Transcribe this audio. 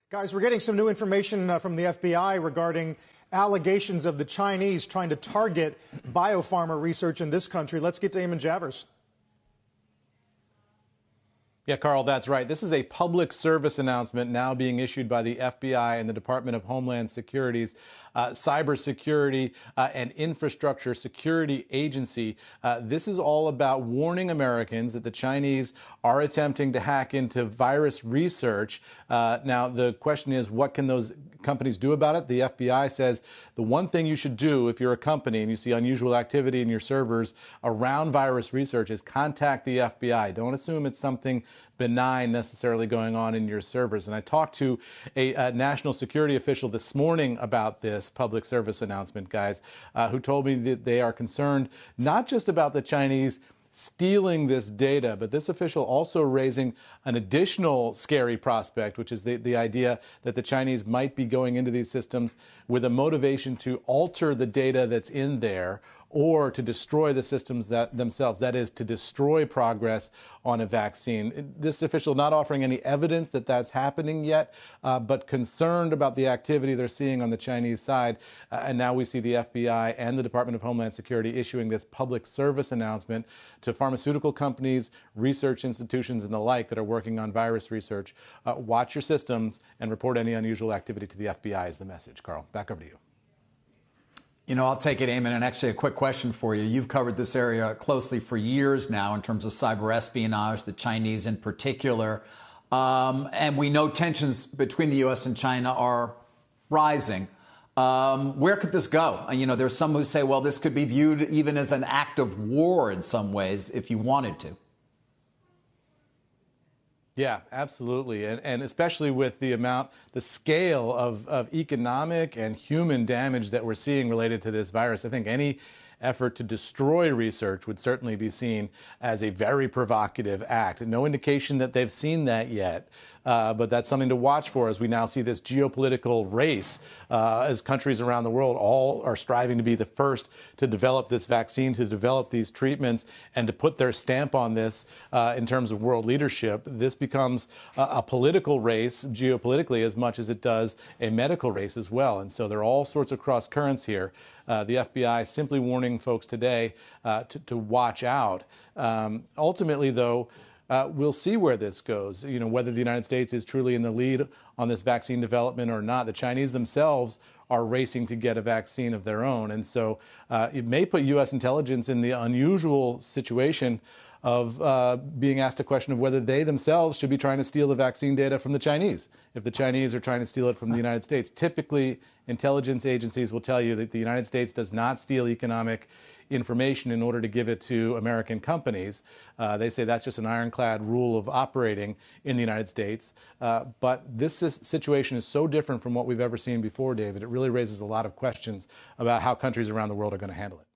Guys, we're getting some new information from the FBI regarding allegations of the Chinese trying to target biopharma research in this country. Let's get to Eamon Javers. Yeah, Carl, that's right. This is a public service announcement now being issued by the FBI and the Department of Homeland Security's Cybersecurity and Infrastructure Security Agency. This is all about warning Americans that the Chinese are attempting to hack into virus research. Now, the question is, what can those companies do about it? The FBI says the one thing you should do if you're a company and you see unusual activity in your servers around virus research is contact the FBI. Don't assume it's something benign necessarily going on in your servers. And I talked to a national security official this morning about this public service announcement, guys, who told me that they are concerned not just about the Chinese stealing this data, but this official also raising an additional scary prospect, which is the idea that the Chinese might be going into these systems with a motivation to alter the data that's in there or to destroy the systems themselves, that is, to destroy progress on a vaccine. This official not offering any evidence that that's happening yet, but concerned about the activity they're seeing on the Chinese side. And now we see the FBI and the Department of Homeland Security issuing this public service announcement to pharmaceutical companies, research institutions, and the like that are working on virus research. Watch your systems and report any unusual activity to the FBI is the message. Carl, back over to you. You know, I'll take it, Eamon, and actually a quick question for you. You've covered this area closely for years now in terms of cyber espionage, the Chinese in particular. And we know tensions between the U.S. and China are rising. Where could this go? You know, there's some who say, well, this could be viewed even as an act of war in some ways if you wanted to. Yeah, absolutely. And especially with the scale of economic and human damage that we're seeing related to this virus, I think any effort to destroy research would certainly be seen as a very provocative act. No indication that they've seen that yet, but that's something to watch for as we now see this geopolitical race as countries around the world all are striving to be the first to develop this vaccine, to develop these treatments, and to put their stamp on this in terms of world leadership. This becomes a political race geopolitically as much as it does a medical race as well. And so there are all sorts of cross currents here. The FBI simply warning folks today to watch out. Ultimately, though, we'll see where this goes, you know, whether the United States is truly in the lead on this vaccine development or not. The Chinese themselves are racing to get a vaccine of their own. And so it may put U.S. intelligence in the unusual situation of being asked a question of whether they themselves should be trying to steal the vaccine data from the Chinese, if the Chinese are trying to steal it from the United States. Typically, intelligence agencies will tell you that the United States does not steal economic information in order to give it to American companies. They say that's just an ironclad rule of operating in the United States. But this situation is so different from what we've ever seen before, David. It really raises a lot of questions about how countries around the world are going to handle it.